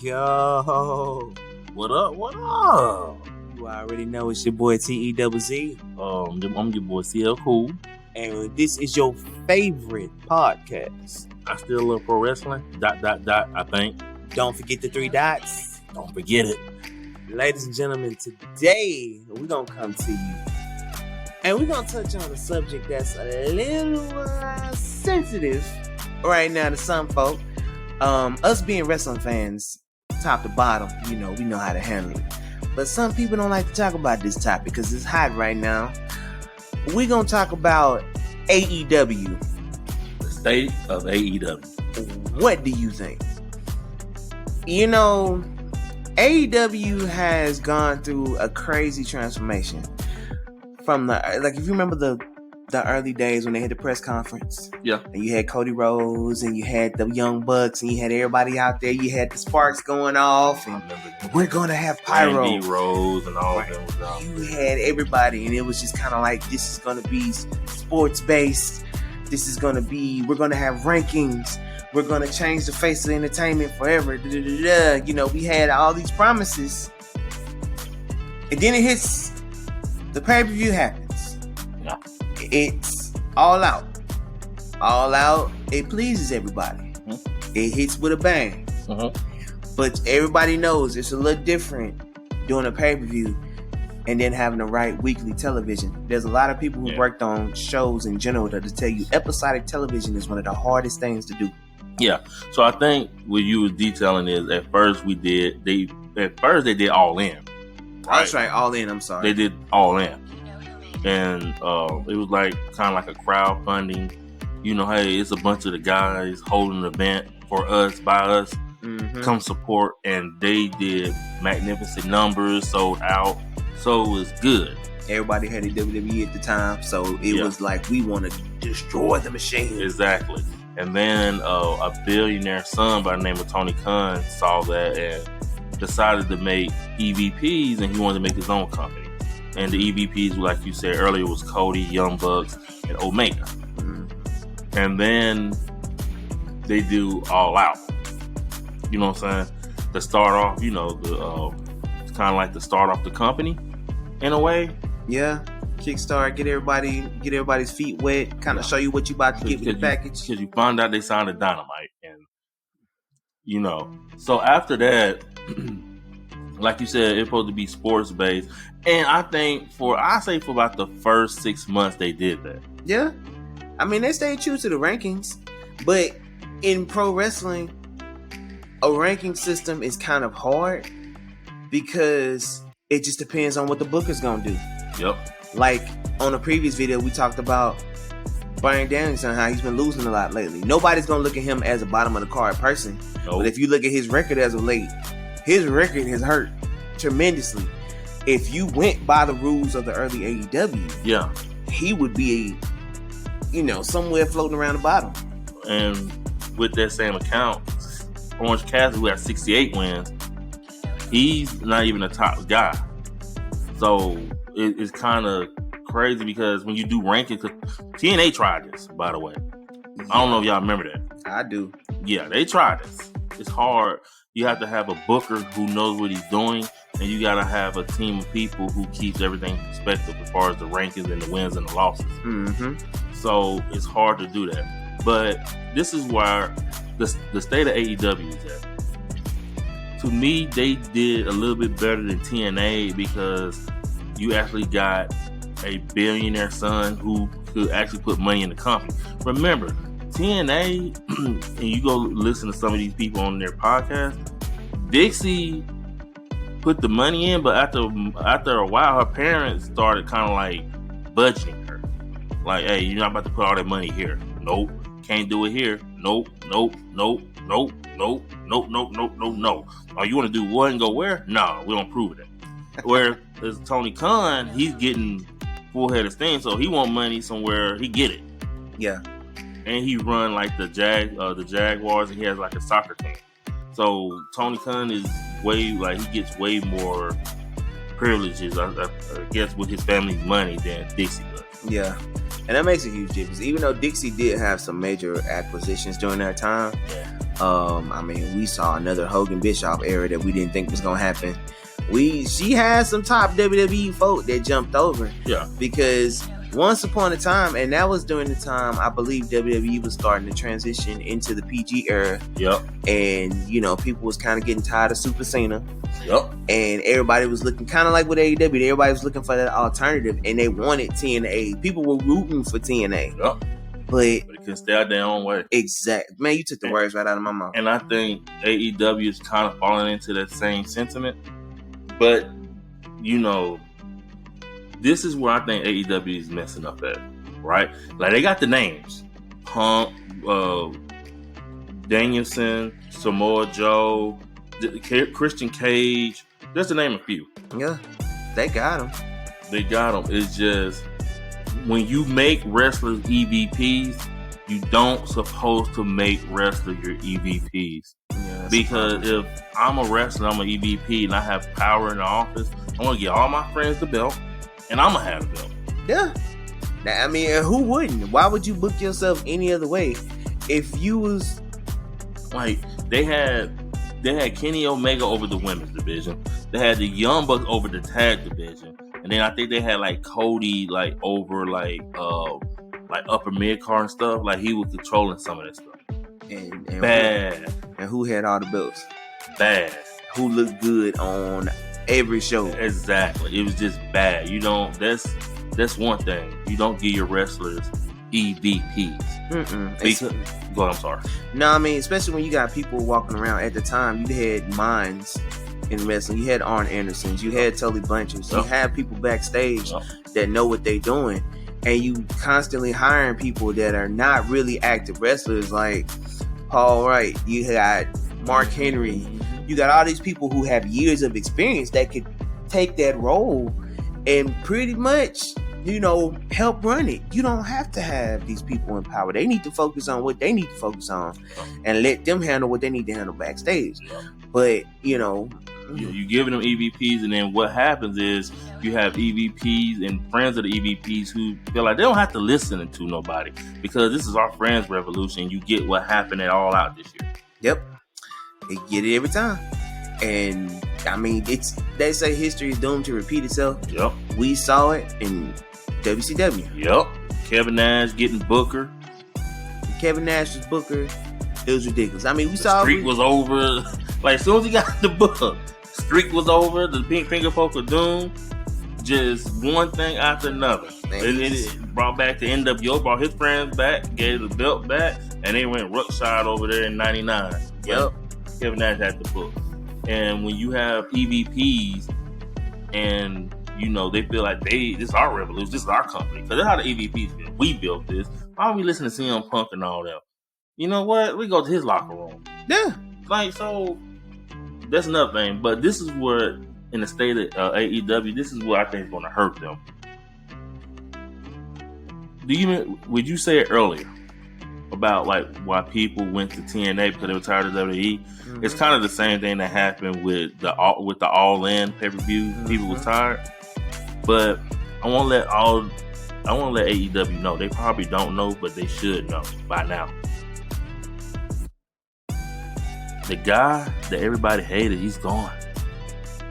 Yo, What up? What up? you already know it's your boy TEWZ, I'm your boy CL Cool. and this is your favorite podcast. I still love pro wrestling. ... I think. Don't forget the 3 dots. Don't forget it. Ladies and gentlemen, today we're going to come to you and we're going to touch on a subject that's a little sensitive right now to some folk. Us being wrestling fans, top to bottom, we know how to handle it. But some people don't like to talk about this topic because it's hot right now. We're going to talk about AEW. The state of AEW. What do you think? AEW has gone through a crazy transformation from if you remember the early days when they had the press conference. Yeah. And you had Cody Rhodes and you had the Young Bucks and you had everybody out there. You had the sparks going off and we're going to have pyro. Randy Rose and all of them was out. You had everybody and it was just kind of like, this is going to be sports based. This is going to be, we're going to have rankings. We're going to change the face of entertainment forever. We had all these promises. And then it hits, the pay-per-view happens. Yeah. It's all out. All out. It pleases everybody. Mm-hmm. It hits with a bang. Mm-hmm. But everybody knows it's a little different doing a pay-per-view and then having the right weekly television. There's a lot of people who worked on shows in general that to tell you episodic television is one of the hardest things to do. Yeah. So I think what you were detailing is at first they did All In. Right? That's right, All In. I'm sorry. They did All In. And it was like kind of like a crowdfunding. Hey, it's a bunch of the guys holding an event for us, by us. Mm-hmm. Come support. And they did magnificent numbers, sold out. So it was good. Everybody had a WWE at the time. So it was like, we want to destroy the machine. Exactly. And then a billionaire son by the name of Tony Khan saw that and decided to make EVPs, and he wanted to make his own company. And the EVPs, like you said earlier, was Cody, Young Bucks, and Omega. Mm-hmm. And then they do All Out. You know what I'm saying? To start off, it's kind of like to start off the company in a way. Yeah. Kickstart, get everybody's feet wet, kind of show you what you about to get with the package. Because you find out they signed a Dynamite, and so after that, like you said, it's supposed to be sports based, and I think for about the first 6 months they did that. Yeah, I mean they stayed true to the rankings, but in pro wrestling, a ranking system is kind of hard because it just depends on what the booker's gonna do. Yep. Like on a previous video, we talked about Bryan Danielson, how he's been losing a lot lately. Nobody's going to look at him as a bottom of the card person. Nope. But if you look at his record as of late, his record has hurt tremendously. If you went by the rules of the early AEW, he would be, somewhere floating around the bottom. And with that same account, Orange Cassidy, who has 68 wins, he's not even a top guy. So it's kind of crazy because when you do rankings, TNA tried this, by the way. I don't know if y'all remember that. I do. Yeah, they tried this. It's hard. You have to have a booker who knows what he's doing, and you got to have a team of people who keeps everything in perspective as far as the rankings and the wins and the losses. Mm-hmm. So it's hard to do that. But this is where the state of AEW is at. To me, they did a little bit better than TNA because you actually got a billionaire son who could actually put money in the company. Remember, TNA, and you go listen to some of these people on their podcast, Dixie put the money in, but after a while, her parents started kind of like budgeting her. Like, hey, you're not about to put all that money here. Nope. Can't do it here. Nope. Oh, you want to do what and go where? No, we don't prove it. Where there's Tony Khan, he's getting full head of steam, so he want money somewhere, he get it. Yeah. And he run like the Jaguars, and he has like a soccer team. So Tony Khan is he gets way more privileges, I guess, with his family's money than Dixie does. Yeah. And that makes a huge difference. Even though Dixie did have some major acquisitions during that time, I mean, we saw another Hogan Bischoff era that we didn't think was gonna happen. She had some top WWE folk that jumped over. Yeah. Because once upon a time, and that was during the time I believe WWE was starting to transition into the PG era. Yep. And people was kind of getting tired of Super Cena. Yep. And everybody was looking kind of like with AEW. Everybody was looking for that alternative, and they wanted TNA. People were rooting for TNA. Yep. But they can stay out their own way. Exactly. Man, you took the words right out of my mouth. And I think AEW is kind of falling into that same sentiment. But, this is where I think AEW is messing up at, right? Like, they got the names. Punk, Danielson, Samoa Joe, Christian Cage. Just to name a few. Yeah, they got them. It's just, when you make wrestlers EVPs, you don't supposed to make wrestlers your EVPs. Yeah, because if I'm a wrestler, I'm an EVP, and I have power in the office, I want to get all my friends the belt, and I'm going to have the belt. Yeah. I mean, who wouldn't? Why would you book yourself any other way? If you was... Like, they had Kenny Omega over the women's division. They had the Young Bucks over the tag division. And then I think they had, like, Cody, like, over, like upper mid-card and stuff. Like, he was controlling some of that stuff. And bad. Who had all the belts? Bad. Who looked good on every show? Exactly. It was just bad. That's one thing. You don't give your wrestlers EVPs. Go ahead, I'm sorry. No, I mean, especially when you got people walking around. At the time, you had minds in wrestling. You had Arn Andersons. You had Tully Blanchard. You had people backstage that know what they're doing. And you constantly hiring people that are not really active wrestlers, like Paul Wright. You got Mark Henry. You got all these people who have years of experience that could take that role and pretty much, help run it. You don't have to have these people in power. They need to focus on what they need to focus on and let them handle what they need to handle backstage. But, you're giving them EVPs, and then what happens is you have EVPs and friends of the EVPs who feel like they don't have to listen to nobody because this is our friends' revolution. You get what happened at All Out this year. Yep. They get it every time. And, I mean, they say history is doomed to repeat itself. Yep. We saw it in WCW. Yep. Kevin Nash getting Booker. Kevin Nash was Booker. It was ridiculous. I mean, the streak was over. Like, as soon as he got the book, streak was over. The pink finger poke of doom. Just one thing after another. It brought back the NWO, brought his friends back, gave the belt back, and they went Ruckshire over there in 99. Yep. Kevin Nash had the book. And when you have EVPs and, they feel like this is our revolution, this is our company. Because that's how the EVPs feel. We built this. Why don't we listen to CM Punk and all that? You know what? We go to his locker room. Yeah. Like, so, that's another thing. But this is where, in the state of AEW, this is what I think is going to hurt them. Would you say it earlier about like why people went to TNA because they were tired of WWE? Mm-hmm. It's kind of the same thing that happened with the All In pay-per-view. Mm-hmm. People was tired, but I want to let AEW know. They probably don't know, but they should know by now. The guy that everybody hated, he's gone.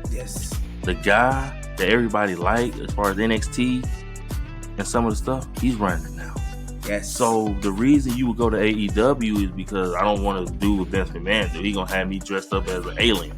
Yes. The guy that everybody liked as far as NXT and some of the stuff, he's running it now. Yes. So the reason you would go to AEW is because I don't want to do what Vince McMahon do. He's going to have me dressed up as an alien.